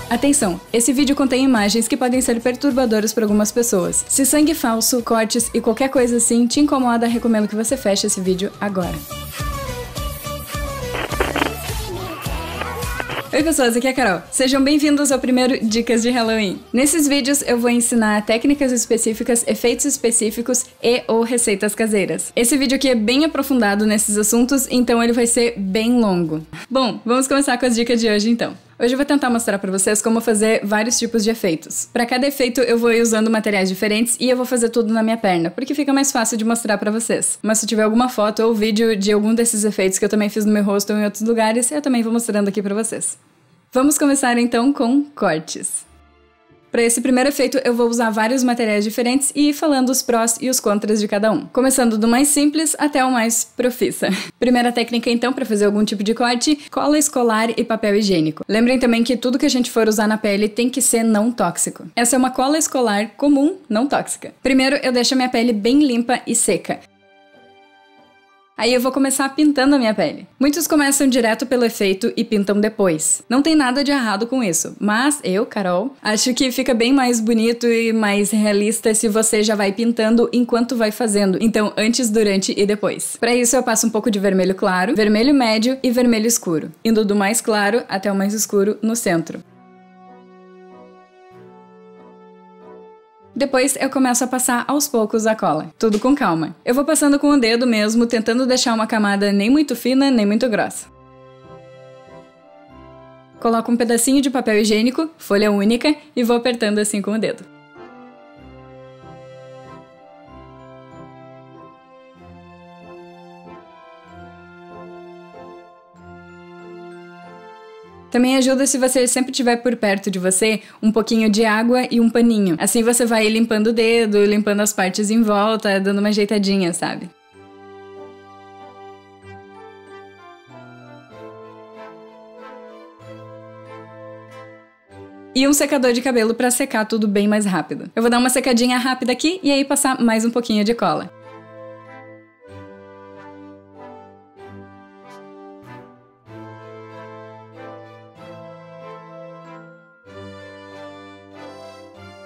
Atenção, esse vídeo contém imagens que podem ser perturbadoras para algumas pessoas. Se sangue falso, cortes e qualquer coisa assim te incomoda, recomendo que você feche esse vídeo agora. Oi pessoas, aqui é a Carol. Sejam bem-vindos ao primeiro Dicas de Halloween. Nesses vídeos eu vou ensinar técnicas específicas, efeitos específicos e ou receitas caseiras. Esse vídeo aqui é bem aprofundado nesses assuntos, então ele vai ser bem longo. Bom, vamos começar com as dicas de hoje então. Hoje eu vou tentar mostrar pra vocês como fazer vários tipos de efeitos. Pra cada efeito eu vou ir usando materiais diferentes e eu vou fazer tudo na minha perna, porque fica mais fácil de mostrar pra vocês. Mas se tiver alguma foto ou vídeo de algum desses efeitos que eu também fiz no meu rosto ou em outros lugares, eu também vou mostrando aqui pra vocês. Vamos começar então com cortes. Para esse primeiro efeito eu vou usar vários materiais diferentes e ir falando os prós e os contras de cada um, começando do mais simples até o mais profissa. Primeira técnica então para fazer algum tipo de corte: cola escolar e papel higiênico. Lembrem também que tudo que a gente for usar na pele tem que ser não tóxico. Essa é uma cola escolar comum, não tóxica. Primeiro eu deixo a minha pele bem limpa e seca. Aí eu vou começar pintando a minha pele. Muitos começam direto pelo efeito e pintam depois. Não tem nada de errado com isso, mas eu, Carol, acho que fica bem mais bonito e mais realista se você já vai pintando enquanto vai fazendo. Então, antes, durante e depois. Para isso eu passo um pouco de vermelho claro, vermelho médio e vermelho escuro, indo do mais claro até o mais escuro no centro. Depois eu começo a passar aos poucos a cola, tudo com calma. Eu vou passando com o dedo mesmo, tentando deixar uma camada nem muito fina, nem muito grossa. Coloco um pedacinho de papel higiênico, folha única, e vou apertando assim com o dedo. Também ajuda se você sempre tiver por perto de você um pouquinho de água e um paninho. Assim você vai limpando o dedo, limpando as partes em volta, dando uma ajeitadinha, sabe? E um secador de cabelo para secar tudo bem mais rápido. Eu vou dar uma secadinha rápida aqui e aí passar mais um pouquinho de cola.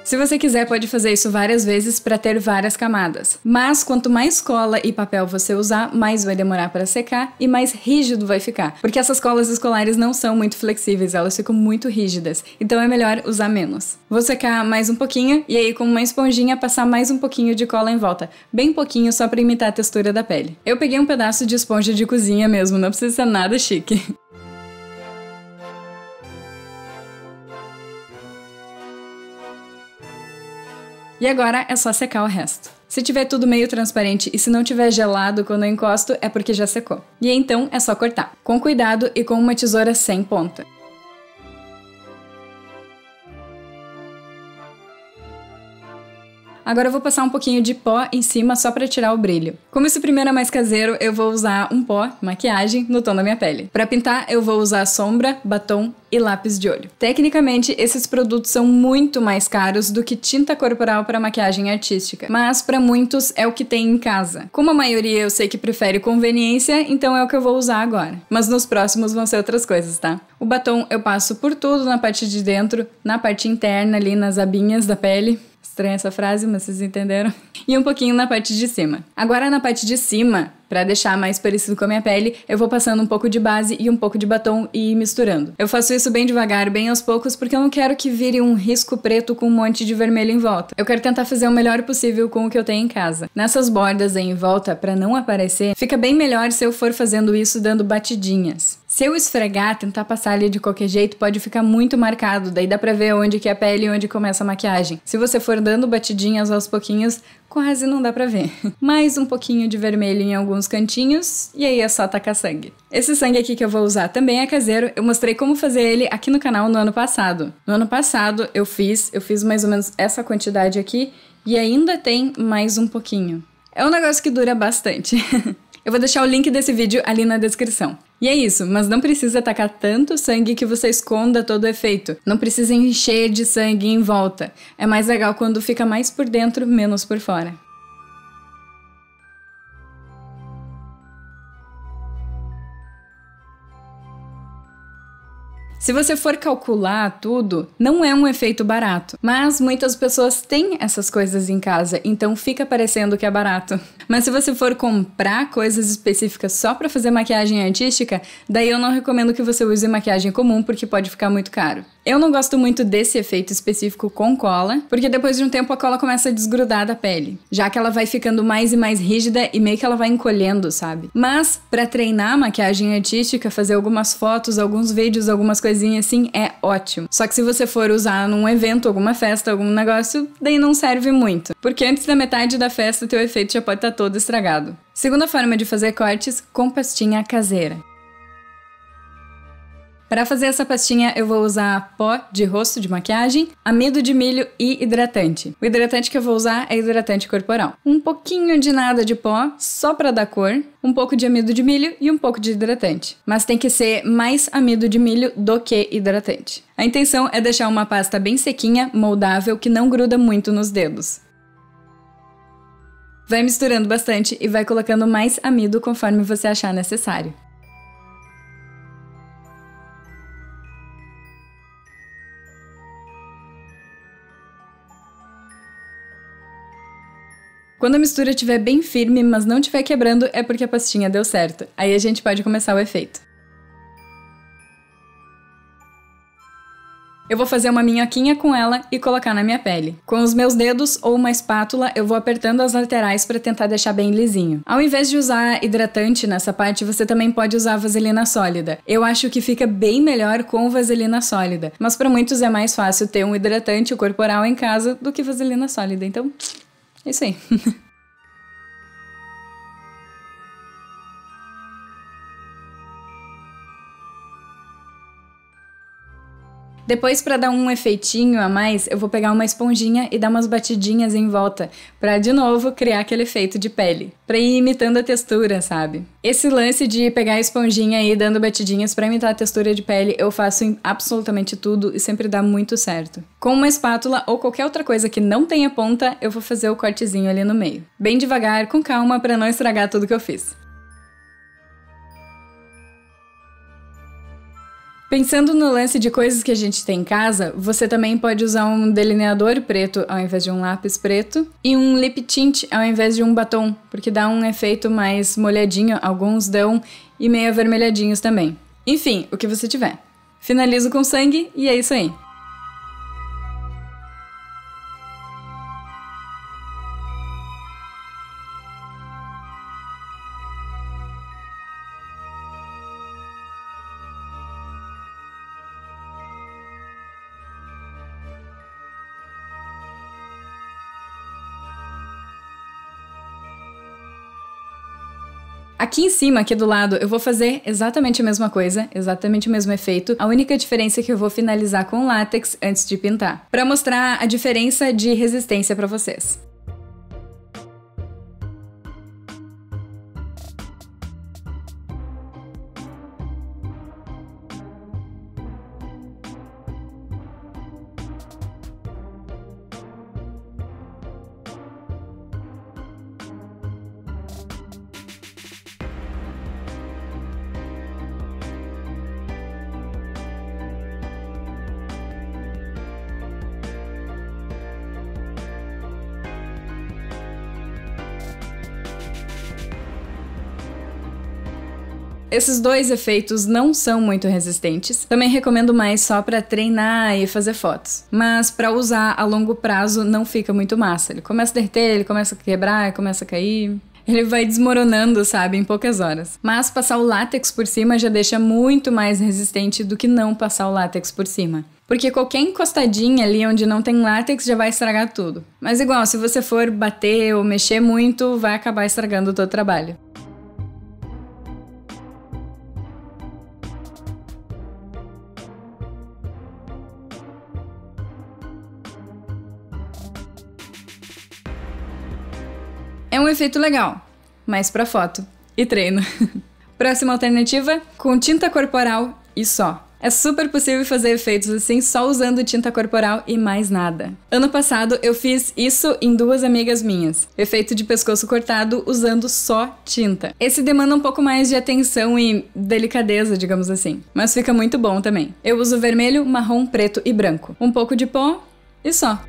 Se você quiser, pode fazer isso várias vezes para ter várias camadas. Mas quanto mais cola e papel você usar, mais vai demorar para secar e mais rígido vai ficar. Porque essas colas escolares não são muito flexíveis, elas ficam muito rígidas. Então é melhor usar menos. Vou secar mais um pouquinho e aí com uma esponjinha passar mais um pouquinho de cola em volta. Bem pouquinho, só para imitar a textura da pele. Eu peguei um pedaço de esponja de cozinha mesmo, não precisa ser nada chique. E agora é só secar o resto. Se tiver tudo meio transparente e se não tiver gelado quando eu encosto, é porque já secou. E então é só cortar, com cuidado e com uma tesoura sem ponta. Agora eu vou passar um pouquinho de pó em cima só para tirar o brilho. Como esse primeiro é mais caseiro, eu vou usar um pó, maquiagem, no tom da minha pele. Para pintar, eu vou usar sombra, batom e lápis de olho. Tecnicamente, esses produtos são muito mais caros do que tinta corporal para maquiagem artística, mas para muitos é o que tem em casa. Como a maioria eu sei que prefere conveniência, então é o que eu vou usar agora. Mas nos próximos vão ser outras coisas, tá? O batom eu passo por tudo na parte de dentro, na parte interna ali nas abinhas da pele. Estranha essa frase, mas vocês entenderam. E um pouquinho na parte de cima. Agora na parte de cima, para deixar mais parecido com a minha pele, eu vou passando um pouco de base e um pouco de batom e ir misturando. Eu faço isso bem devagar, bem aos poucos, porque eu não quero que vire um risco preto com um monte de vermelho em volta. Eu quero tentar fazer o melhor possível com o que eu tenho em casa. Nessas bordas aí em volta, para não aparecer, fica bem melhor se eu for fazendo isso dando batidinhas. Se eu esfregar, tentar passar ali de qualquer jeito, pode ficar muito marcado, daí dá pra ver onde que é a pele e onde começa a maquiagem. Se você for dando batidinhas aos pouquinhos, quase não dá pra ver. Mais um pouquinho de vermelho em alguns cantinhos, e aí é só tacar sangue. Esse sangue aqui que eu vou usar também é caseiro, eu mostrei como fazer ele aqui no canal no ano passado. No ano passado eu fiz mais ou menos essa quantidade aqui, e ainda tem mais um pouquinho. É um negócio que dura bastante. Eu vou deixar o link desse vídeo ali na descrição. E é isso, mas não precisa tacar tanto sangue que você esconda todo o efeito. Não precisa encher de sangue em volta. É mais legal quando fica mais por dentro, menos por fora. Se você for calcular tudo, não é um efeito barato, mas muitas pessoas têm essas coisas em casa, então fica parecendo que é barato. Mas se você for comprar coisas específicas só pra fazer maquiagem artística, daí eu não recomendo que você use maquiagem comum, porque pode ficar muito caro. Eu não gosto muito desse efeito específico com cola, porque depois de um tempo a cola começa a desgrudar da pele, já que ela vai ficando mais e mais rígida e meio que ela vai encolhendo, sabe? Mas pra treinar maquiagem artística, fazer algumas fotos, alguns vídeos, algumas coisinhas assim, é ótimo. Só que se você for usar num evento, alguma festa, algum negócio, daí não serve muito, porque antes da metade da festa teu efeito já pode estar todo estragado. Segunda forma de fazer cortes, com pastinha caseira. Para fazer essa pastinha eu vou usar pó de rosto de maquiagem, amido de milho e hidratante. O hidratante que eu vou usar é hidratante corporal. Um pouquinho de nada de pó, só para dar cor, um pouco de amido de milho e um pouco de hidratante. Mas tem que ser mais amido de milho do que hidratante. A intenção é deixar uma pasta bem sequinha, moldável, que não gruda muito nos dedos. Vai misturando bastante e vai colocando mais amido conforme você achar necessário. Quando a mistura estiver bem firme, mas não estiver quebrando, é porque a pastinha deu certo. Aí a gente pode começar o efeito. Eu vou fazer uma minhoquinha com ela e colocar na minha pele. Com os meus dedos ou uma espátula, eu vou apertando as laterais para tentar deixar bem lisinho. Ao invés de usar hidratante nessa parte, você também pode usar vaselina sólida. Eu acho que fica bem melhor com vaselina sólida, mas para muitos é mais fácil ter um hidratante corporal em casa do que vaselina sólida, então é isso aí. Depois, para dar um efeitinho a mais, eu vou pegar uma esponjinha e dar umas batidinhas em volta, para de novo criar aquele efeito de pele, para ir imitando a textura, sabe? Esse lance de pegar a esponjinha e ir dando batidinhas para imitar a textura de pele, eu faço em absolutamente tudo e sempre dá muito certo. Com uma espátula ou qualquer outra coisa que não tenha ponta, eu vou fazer o cortezinho ali no meio. Bem devagar, com calma, para não estragar tudo que eu fiz. Pensando no lance de coisas que a gente tem em casa, você também pode usar um delineador preto ao invés de um lápis preto e um lip tint ao invés de um batom, porque dá um efeito mais molhadinho, alguns dão, e meio avermelhadinhos também. Enfim, o que você tiver. Finalizo com sangue e é isso aí. Aqui em cima, aqui do lado, eu vou fazer exatamente a mesma coisa, exatamente o mesmo efeito. A única diferença é que eu vou finalizar com látex antes de pintar, para mostrar a diferença de resistência para vocês. Esses dois efeitos não são muito resistentes. Também recomendo mais só para treinar e fazer fotos. Mas para usar a longo prazo não fica muito massa. Ele começa a derreter, ele começa a quebrar, começa a cair. Ele vai desmoronando, sabe, em poucas horas. Mas passar o látex por cima já deixa muito mais resistente do que não passar o látex por cima. Porque qualquer encostadinha ali onde não tem látex já vai estragar tudo. Mas igual, se você for bater ou mexer muito, vai acabar estragando o teu trabalho. É um efeito legal, mas pra foto e treino. Próxima alternativa, com tinta corporal e só. É super possível fazer efeitos assim só usando tinta corporal e mais nada. Ano passado eu fiz isso em 2 amigas minhas. Efeito de pescoço cortado usando só tinta. Esse demanda um pouco mais de atenção e delicadeza, digamos assim. Mas fica muito bom também. Eu uso vermelho, marrom, preto e branco. Um pouco de pó e só.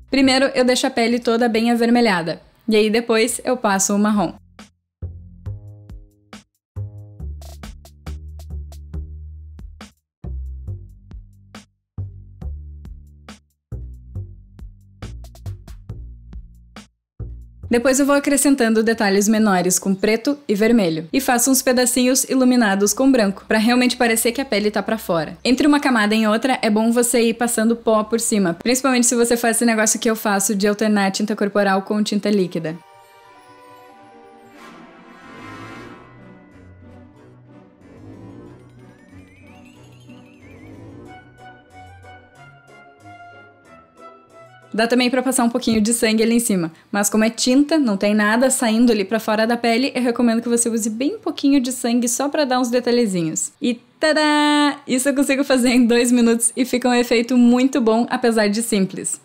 Primeiro eu deixo a pele toda bem avermelhada. E aí depois eu passo o marrom. Depois eu vou acrescentando detalhes menores com preto e vermelho. E faço uns pedacinhos iluminados com branco, pra realmente parecer que a pele tá pra fora. Entre uma camada e outra, é bom você ir passando pó por cima, principalmente se você faz esse negócio que eu faço de alternar tinta corporal com tinta líquida. Dá também pra passar um pouquinho de sangue ali em cima, mas como é tinta, não tem nada saindo ali pra fora da pele, eu recomendo que você use bem pouquinho de sangue só pra dar uns detalhezinhos. E tadá! Isso eu consigo fazer em 2 minutos e fica um efeito muito bom, apesar de simples.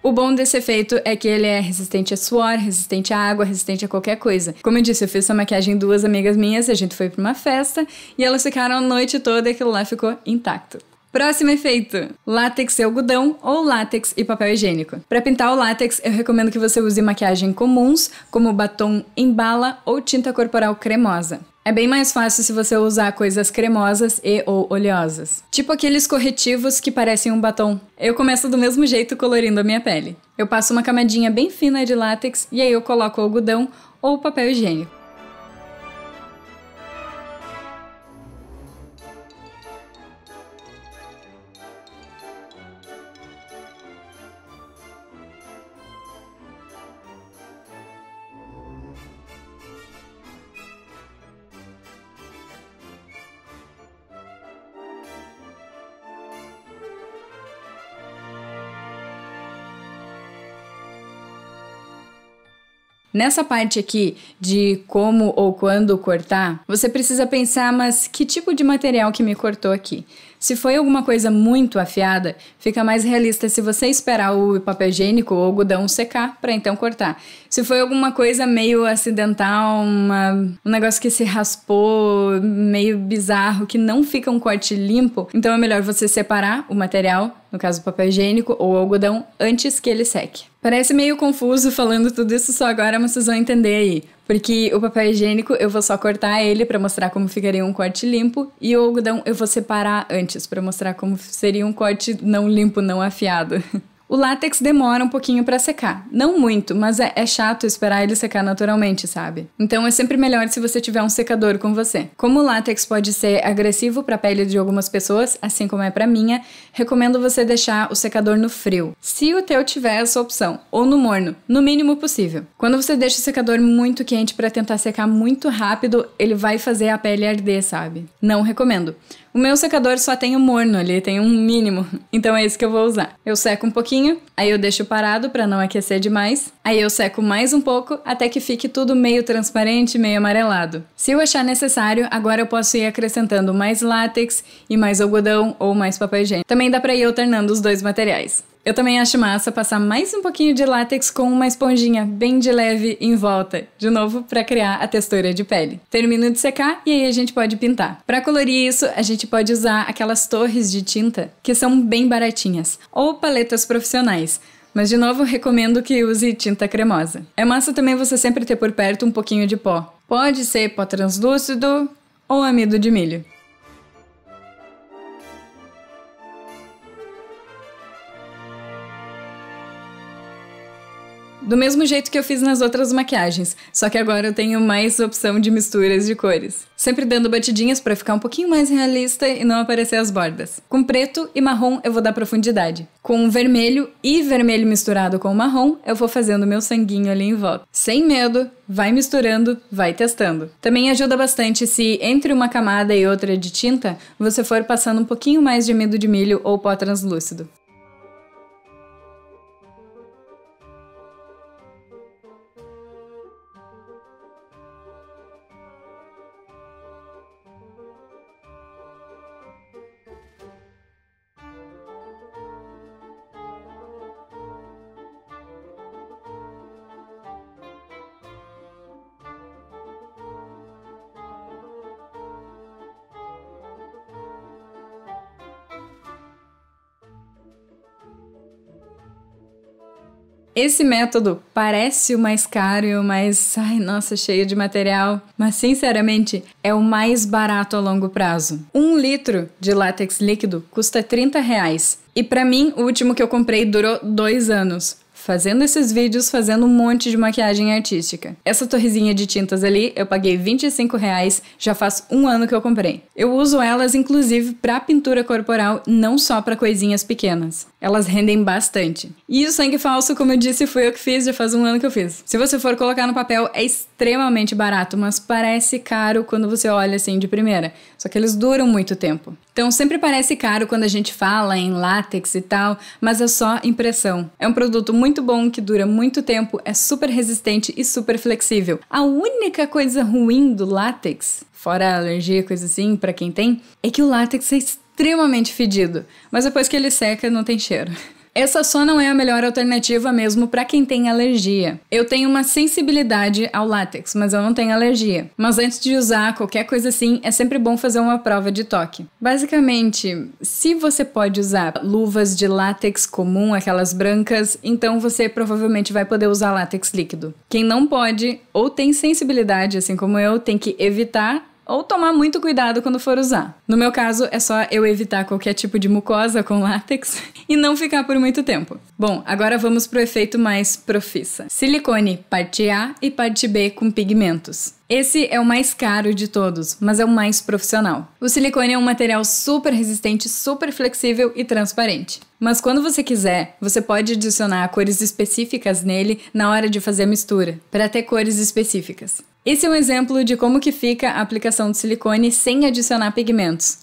O bom desse efeito é que ele é resistente a suor, resistente à água, resistente a qualquer coisa. Como eu disse, eu fiz essa maquiagem em 2 amigas minhas, a gente foi pra uma festa e elas ficaram a noite toda e aquilo lá ficou intacto. Próximo efeito: látex e algodão ou látex e papel higiênico. Para pintar o látex, eu recomendo que você use maquiagem comuns, como batom em bala ou tinta corporal cremosa. É bem mais fácil se você usar coisas cremosas e ou oleosas. Tipo aqueles corretivos que parecem um batom. Eu começo do mesmo jeito colorindo a minha pele. Eu passo uma camadinha bem fina de látex e aí eu coloco o algodão ou papel higiênico. Nessa parte aqui de como ou quando cortar, você precisa pensar, mas que tipo de material que me cortou aqui? Se foi alguma coisa muito afiada, fica mais realista se você esperar o papel higiênico ou algodão secar para então cortar. Se foi alguma coisa meio acidental, um negócio que se raspou, meio bizarro, que não fica um corte limpo, então é melhor você separar o material, no caso o papel higiênico ou algodão, antes que ele seque. Parece meio confuso falando tudo isso só agora, mas vocês vão entender aí. Porque o papel higiênico eu vou só cortar ele pra mostrar como ficaria um corte limpo e o algodão eu vou separar antes pra mostrar como seria um corte não limpo, não afiado. O látex demora um pouquinho pra secar. Não muito, mas é chato esperar ele secar naturalmente, sabe? Então é sempre melhor se você tiver um secador com você. Como o látex pode ser agressivo pra pele de algumas pessoas, assim como é pra minha, recomendo você deixar o secador no frio. Se o teu tiver essa opção, ou no morno, no mínimo possível. Quando você deixa o secador muito quente pra tentar secar muito rápido, ele vai fazer a pele arder, sabe? Não recomendo. O meu secador só tem o morno ali, tem um mínimo, então é esse que eu vou usar. Eu seco um pouquinho, aí eu deixo parado pra não aquecer demais, aí eu seco mais um pouco até que fique tudo meio transparente, meio amarelado. Se eu achar necessário, agora eu posso ir acrescentando mais látex e mais algodão ou mais papel higiênico. Também dá pra ir alternando os dois materiais. Eu também acho massa passar mais um pouquinho de látex com uma esponjinha bem de leve em volta, de novo para criar a textura de pele. Termino de secar e aí a gente pode pintar. Para colorir isso, a gente pode usar aquelas torres de tinta que são bem baratinhas, ou paletas profissionais. Mas de novo, recomendo que use tinta cremosa. É massa também você sempre ter por perto um pouquinho de pó. Pode ser pó translúcido ou amido de milho. Do mesmo jeito que eu fiz nas outras maquiagens, só que agora eu tenho mais opção de misturas de cores. Sempre dando batidinhas para ficar um pouquinho mais realista e não aparecer as bordas. Com preto e marrom eu vou dar profundidade. Com vermelho e vermelho misturado com marrom, eu vou fazendo meu sanguinho ali em volta. Sem medo, vai misturando, vai testando. Também ajuda bastante se entre uma camada e outra de tinta, você for passando um pouquinho mais de amido de milho ou pó translúcido. Esse método parece o mais caro e o mais, ai, nossa, cheio de material, mas sinceramente é o mais barato a longo prazo. 1 litro de látex líquido custa R$30 e pra mim o último que eu comprei durou 2 anos. Fazendo esses vídeos, fazendo um monte de maquiagem artística. Essa torrezinha de tintas ali, eu paguei R$25, já faz 1 ano que eu comprei. Eu uso elas, inclusive, pra pintura corporal, não só pra coisinhas pequenas. Elas rendem bastante. E o sangue falso, como eu disse, foi eu que fiz, já faz 1 ano que eu fiz. Se você for colocar no papel, é extremamente barato, mas parece caro quando você olha assim de primeira. Só que eles duram muito tempo. Então sempre parece caro quando a gente fala em látex e tal, mas é só impressão. É um produto muito bom, que dura muito tempo, é super resistente e super flexível. A única coisa ruim do látex, fora a alergia, coisa assim, pra quem tem, é que o látex é extremamente fedido, mas depois que ele seca não tem cheiro. Essa só não é a melhor alternativa mesmo para quem tem alergia. Eu tenho uma sensibilidade ao látex, mas eu não tenho alergia. Mas antes de usar qualquer coisa assim, é sempre bom fazer uma prova de toque. Basicamente, se você pode usar luvas de látex comum, aquelas brancas, então você provavelmente vai poder usar látex líquido. Quem não pode ou tem sensibilidade, assim como eu, tem que evitar ou tomar muito cuidado quando for usar. No meu caso, é só eu evitar qualquer tipo de mucosa com látex e não ficar por muito tempo. Bom, agora vamos pro efeito mais profissa. Silicone parte A e parte B com pigmentos. Esse é o mais caro de todos, mas é o mais profissional. O silicone é um material super resistente, super flexível e transparente. Mas quando você quiser, você pode adicionar cores específicas nele na hora de fazer a mistura, para ter cores específicas. Esse é um exemplo de como que fica a aplicação de silicone sem adicionar pigmentos.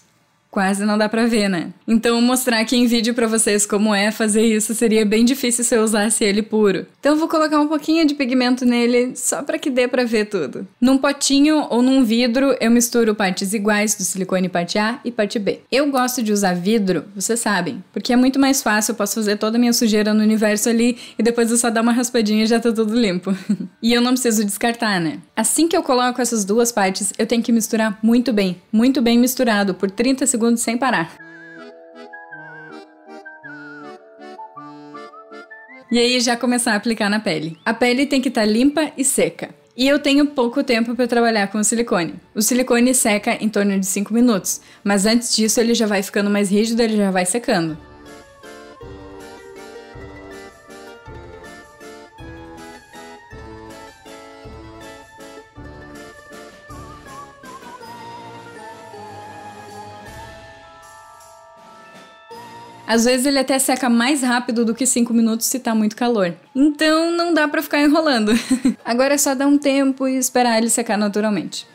Quase não dá pra ver, né? Então mostrar aqui em vídeo pra vocês como é fazer isso seria bem difícil se eu usasse ele puro. Então eu vou colocar um pouquinho de pigmento nele só pra que dê pra ver tudo. Num potinho ou num vidro eu misturo partes iguais do silicone parte A e parte B. Eu gosto de usar vidro, vocês sabem, porque é muito mais fácil, eu posso fazer toda a minha sujeira no universo ali e depois eu só dar uma raspadinha e já tá tudo limpo. E eu não preciso descartar, né? Assim que eu coloco essas duas partes, eu tenho que misturar muito bem misturado por 30 segundos sem parar. E aí já começar a aplicar na pele. A pele tem que estar limpa e seca. E eu tenho pouco tempo para trabalhar com o silicone. O silicone seca em torno de 5 minutos, mas antes disso ele já vai ficando mais rígido, ele já vai secando. Às vezes ele até seca mais rápido do que 5 minutos se tá muito calor. Então não dá pra ficar enrolando. Agora é só dar um tempo e esperar ele secar naturalmente.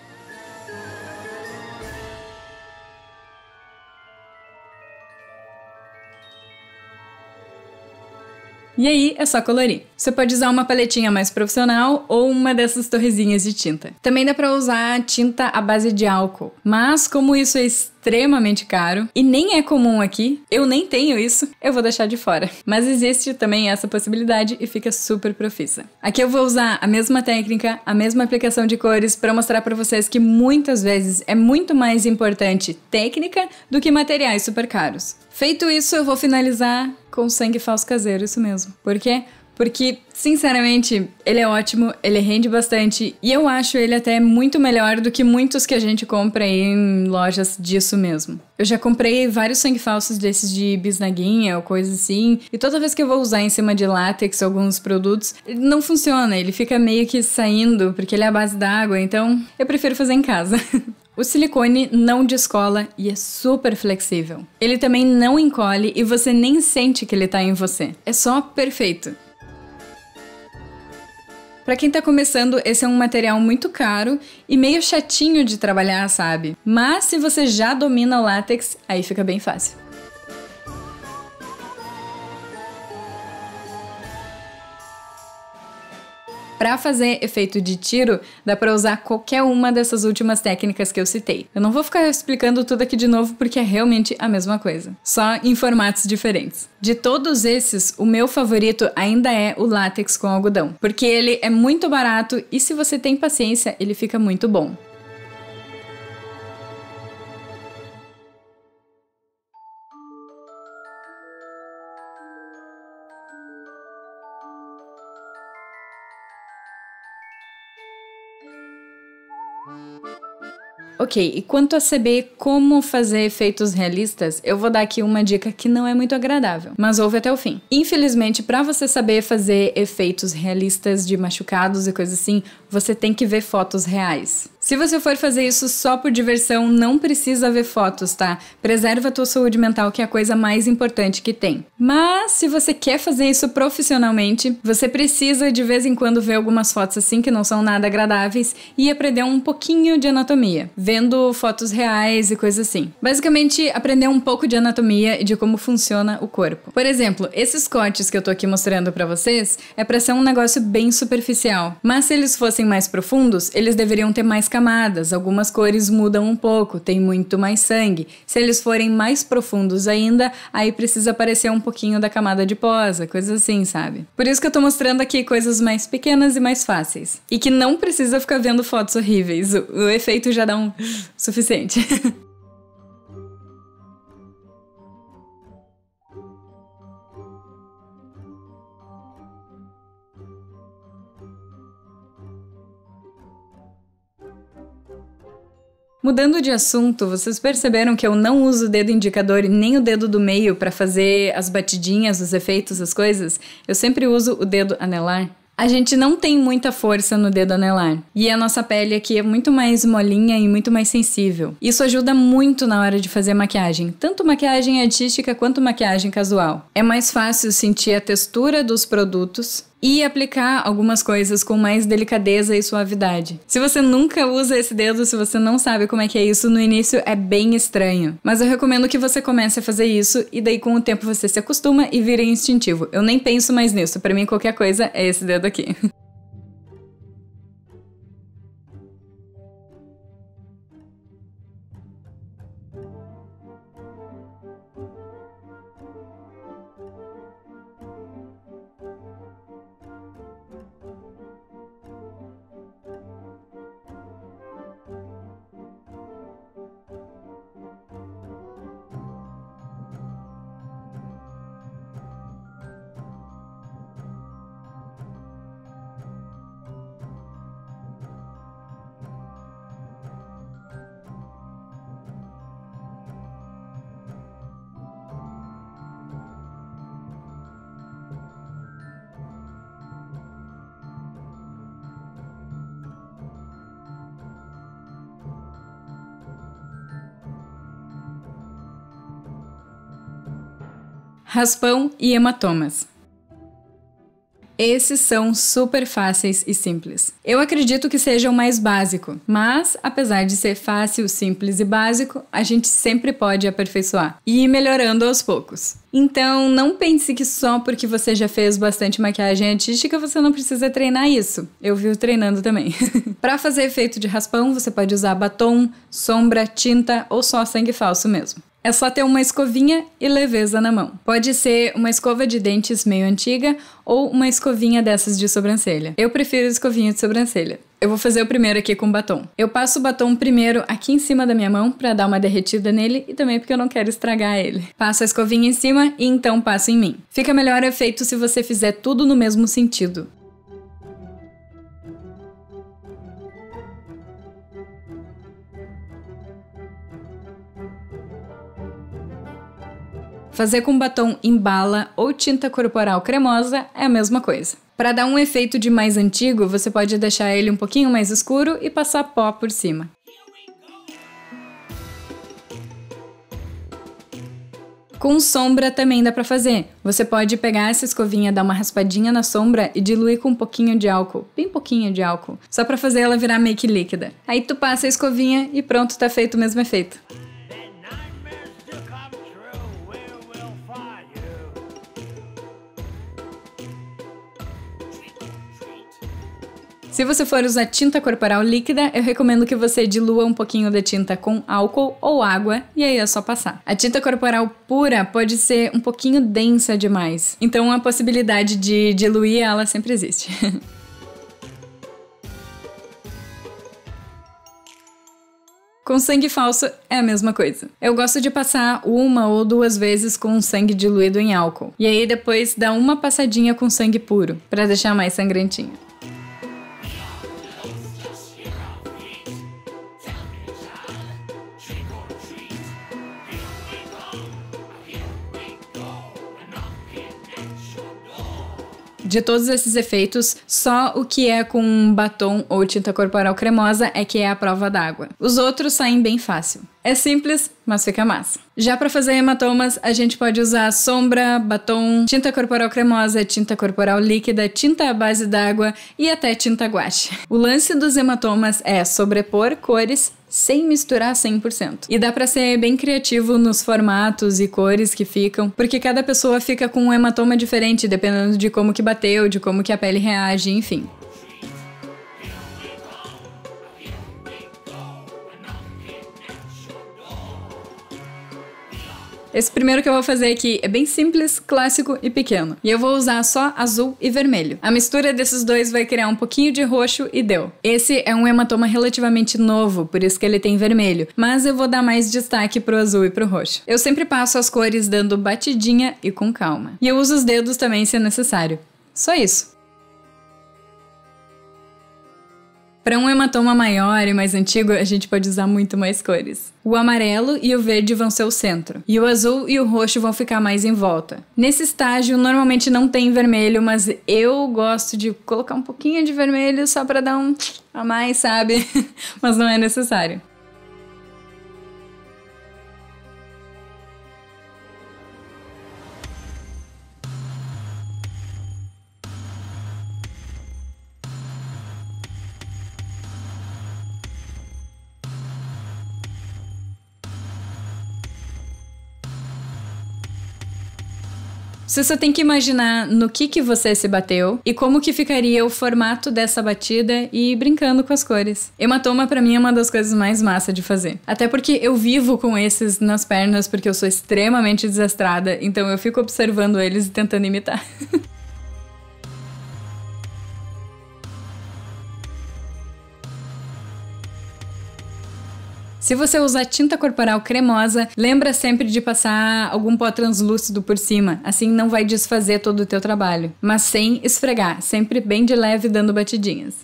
E aí é só colorir. Você pode usar uma paletinha mais profissional ou uma dessas torrezinhas de tinta. Também dá pra usar tinta à base de álcool, mas como isso é extremamente caro e nem é comum aqui, eu nem tenho isso, eu vou deixar de fora. Mas existe também essa possibilidade e fica super profissa. Aqui eu vou usar a mesma técnica, a mesma aplicação de cores para mostrar para vocês que muitas vezes é muito mais importante técnica do que materiais super caros. Feito isso, eu vou finalizar com o sangue falso caseiro, isso mesmo. Por quê? Porque, sinceramente, ele é ótimo, ele rende bastante e eu acho ele até muito melhor do que muitos que a gente compra aí em lojas disso mesmo. Eu já comprei vários sangue falsos desses de bisnaguinha ou coisa assim, e toda vez que eu vou usar em cima de látex alguns produtos, ele não funciona, ele fica meio que saindo, porque ele é à base d'água, então eu prefiro fazer em casa. O silicone não descola e é super flexível. Ele também não encolhe e você nem sente que ele tá em você. É só perfeito. Pra quem tá começando, esse é um material muito caro e meio chatinho de trabalhar, sabe? Mas se você já domina o látex, aí fica bem fácil. Para fazer efeito de tiro, dá para usar qualquer uma dessas últimas técnicas que eu citei. Eu não vou ficar explicando tudo aqui de novo porque é realmente a mesma coisa, só em formatos diferentes. De todos esses, o meu favorito ainda é o látex com algodão, porque ele é muito barato e se você tem paciência, ele fica muito bom. Ok, e quanto a saber como fazer efeitos realistas, eu vou dar aqui uma dica que não é muito agradável, mas ouve até o fim. Infelizmente, para você saber fazer efeitos realistas de machucados e coisas assim, você tem que ver fotos reais. Se você for fazer isso só por diversão, não precisa ver fotos, tá? Preserva a tua saúde mental, que é a coisa mais importante que tem. Mas, se você quer fazer isso profissionalmente, você precisa de vez em quando ver algumas fotos assim que não são nada agradáveis e aprender um pouquinho de anatomia, vendo fotos reais e coisas assim. Basicamente, aprender um pouco de anatomia e de como funciona o corpo. Por exemplo, esses cortes que eu tô aqui mostrando pra vocês é pra ser um negócio bem superficial. Mas se eles fossem mais profundos, eles deveriam ter mais camadas, algumas cores mudam um pouco, tem muito mais sangue. Se eles forem mais profundos ainda, aí precisa aparecer um pouquinho da camada adiposa, coisas assim, sabe? Por isso que eu tô mostrando aqui coisas mais pequenas e mais fáceis. E que não precisa ficar vendo fotos horríveis, o efeito já dá um suficiente. Mudando de assunto, vocês perceberam que eu não uso o dedo indicador e nem o dedo do meio para fazer as batidinhas, os efeitos, as coisas? Eu sempre uso o dedo anelar. A gente não tem muita força no dedo anelar. E a nossa pele aqui é muito mais molinha e muito mais sensível. Isso ajuda muito na hora de fazer maquiagem, tanto maquiagem artística quanto maquiagem casual. É mais fácil sentir a textura dos produtos e aplicar algumas coisas com mais delicadeza e suavidade. Se você nunca usa esse dedo, se você não sabe como é que é isso, no início é bem estranho. Mas eu recomendo que você comece a fazer isso e daí com o tempo você se acostuma e vira instintivo. Eu nem penso mais nisso, pra mim qualquer coisa é esse dedo aqui. Raspão e hematomas. Esses são super fáceis e simples. Eu acredito que seja o mais básico, mas apesar de ser fácil, simples e básico, a gente sempre pode aperfeiçoar e ir melhorando aos poucos. Então, não pense que só porque você já fez bastante maquiagem artística você não precisa treinar isso. Eu vivo treinando também. Para fazer efeito de raspão, você pode usar batom, sombra, tinta ou só sangue falso mesmo. É só ter uma escovinha e leveza na mão. Pode ser uma escova de dentes meio antiga ou uma escovinha dessas de sobrancelha. Eu prefiro escovinha de sobrancelha. Eu vou fazer o primeiro aqui com batom. Eu passo o batom primeiro aqui em cima da minha mão pra dar uma derretida nele e também porque eu não quero estragar ele. Passo a escovinha em cima e então passo em mim. Fica melhor efeito se você fizer tudo no mesmo sentido. Fazer com batom em bala ou tinta corporal cremosa é a mesma coisa. Para dar um efeito de mais antigo, você pode deixar ele um pouquinho mais escuro e passar pó por cima. Com sombra também dá pra fazer. Você pode pegar essa escovinha, dar uma raspadinha na sombra e diluir com um pouquinho de álcool, bem pouquinho de álcool, só pra fazer ela virar meio que líquida. Aí tu passa a escovinha e pronto, tá feito o mesmo efeito. Se você for usar tinta corporal líquida, eu recomendo que você dilua um pouquinho da tinta com álcool ou água e aí é só passar. A tinta corporal pura pode ser um pouquinho densa demais, então a possibilidade de diluir ela sempre existe. Com sangue falso é a mesma coisa. Eu gosto de passar 1 ou 2 vezes com sangue diluído em álcool. E aí depois dá uma passadinha com sangue puro, pra deixar mais sangrentinho. De todos esses efeitos, só o que é com batom ou tinta corporal cremosa é que é a prova d'água. Os outros saem bem fácil. É simples, mas fica massa. Já para fazer hematomas, a gente pode usar sombra, batom, tinta corporal cremosa, tinta corporal líquida, tinta à base d'água e até tinta guache. O lance dos hematomas é sobrepor cores sem misturar 100%. E dá pra ser bem criativo nos formatos e cores que ficam, porque cada pessoa fica com um hematoma diferente, dependendo de como que bateu, de como que a pele reage, enfim. Esse primeiro que eu vou fazer aqui é bem simples, clássico e pequeno. E eu vou usar só azul e vermelho. A mistura desses dois vai criar um pouquinho de roxo e deu. Esse é um hematoma relativamente novo, por isso que ele tem vermelho. Mas eu vou dar mais destaque pro azul e pro roxo. Eu sempre passo as cores dando batidinha e com calma. E eu uso os dedos também se necessário. Só isso. Para um hematoma maior e mais antigo, a gente pode usar muito mais cores. O amarelo e o verde vão ser o centro, e o azul e o roxo vão ficar mais em volta. Nesse estágio, normalmente não tem vermelho, mas eu gosto de colocar um pouquinho de vermelho só para dar um a mais, sabe? Mas não é necessário. Você só tem que imaginar no que você se bateu e como que ficaria o formato dessa batida e ir brincando com as cores. Hematoma pra mim é uma das coisas mais massa de fazer. Até porque eu vivo com esses nas pernas porque eu sou extremamente desastrada, então eu fico observando eles e tentando imitar. Se você usar tinta corporal cremosa, lembra sempre de passar algum pó translúcido por cima, assim não vai desfazer todo o teu trabalho. Mas sem esfregar, sempre bem de leve dando batidinhas.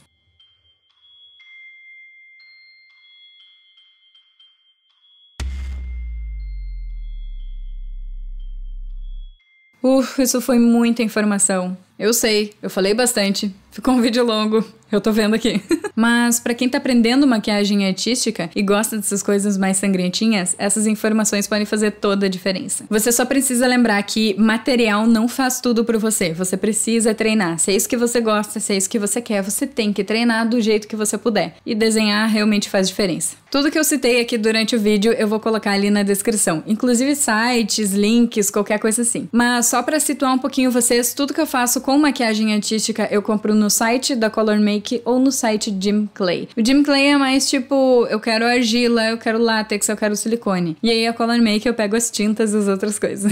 Isso foi muita informação. Eu sei, eu falei bastante. Ficou um vídeo longo, eu tô vendo aqui. Mas pra quem tá aprendendo maquiagem artística e gosta dessas coisas mais sangrentinhas, essas informações podem fazer toda a diferença. Você só precisa lembrar que material não faz tudo por você. Você precisa treinar. Se é isso que você gosta, se é isso que você quer, você tem que treinar do jeito que você puder. E desenhar realmente faz diferença. Tudo que eu citei aqui durante o vídeo eu vou colocar ali na descrição. Inclusive sites, links, qualquer coisa assim. Mas só pra situar um pouquinho vocês, tudo que eu faço com maquiagem artística eu compro no site da Color Make ou no site Jim Clay. O Jim Clay é mais tipo, eu quero argila, eu quero látex, eu quero silicone. E aí a Color Make eu pego as tintas e as outras coisas.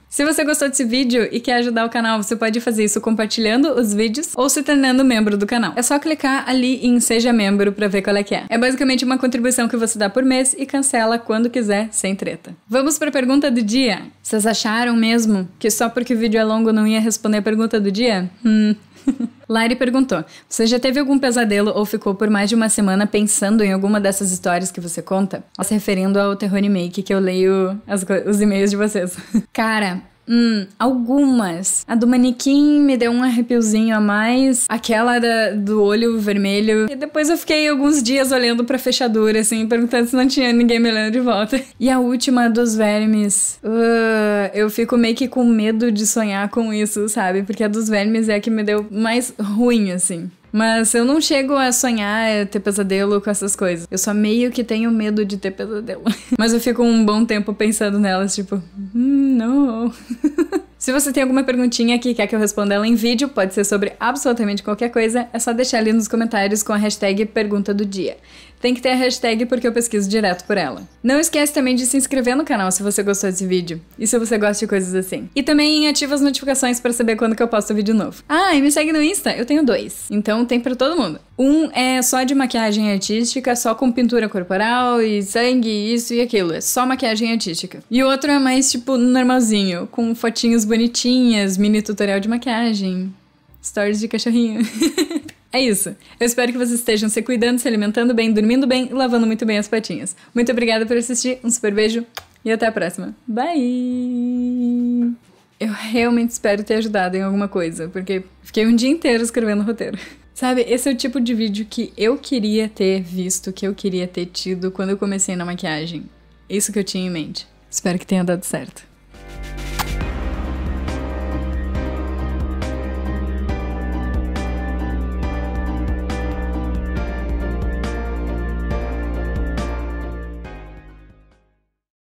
Se você gostou desse vídeo e quer ajudar o canal, você pode fazer isso compartilhando os vídeos ou se tornando membro do canal. É só clicar ali em Seja Membro pra ver qual é que é. É basicamente uma contribuição que você dá por mês e cancela quando quiser, sem treta. Vamos pra pergunta do dia. Vocês acharam mesmo que só porque o vídeo é longo não ia responder a pergunta do dia? Lari perguntou: você já teve algum pesadelo ou ficou por mais de uma semana pensando em alguma dessas histórias que você conta? Se referindo ao Terror Remake, que eu leio os e-mails de vocês. Cara, algumas. A do manequim me deu um arrepiozinho a mais. Aquela do olho vermelho. E depois eu fiquei alguns dias olhando pra fechadura, assim, perguntando se não tinha ninguém me olhando de volta. E a última dos vermes. Eu fico meio que com medo de sonhar com isso, sabe? Porque a dos vermes é a que me deu mais ruim, assim. Mas eu não chego a sonhar, ter pesadelo com essas coisas. Eu só meio que tenho medo de ter pesadelo. Mas eu fico um bom tempo pensando nelas, tipo, não. Se você tem alguma perguntinha que quer que eu responda ela em vídeo, pode ser sobre absolutamente qualquer coisa, é só deixar ali nos comentários com a hashtag Pergunta do Dia. Tem que ter a hashtag porque eu pesquiso direto por ela. Não esquece também de se inscrever no canal se você gostou desse vídeo. E se você gosta de coisas assim. E também ativa as notificações pra saber quando que eu posto vídeo novo. Ah, e me segue no Insta, eu tenho 2. Então tem pra todo mundo. Um é só de maquiagem artística, só com pintura corporal e sangue, isso e aquilo. É só maquiagem artística. E o outro é mais tipo normalzinho, com fotinhos bonitinhas, mini tutorial de maquiagem, stories de cachorrinho. É isso. Eu espero que vocês estejam se cuidando, se alimentando bem, dormindo bem e lavando muito bem as patinhas. Muito obrigada por assistir, um super beijo e até a próxima. Bye! Eu realmente espero ter ajudado em alguma coisa, porque fiquei um dia inteiro escrevendo o roteiro. Sabe, esse é o tipo de vídeo que eu queria ter visto, que eu queria ter tido quando eu comecei na maquiagem. Isso que eu tinha em mente. Espero que tenha dado certo.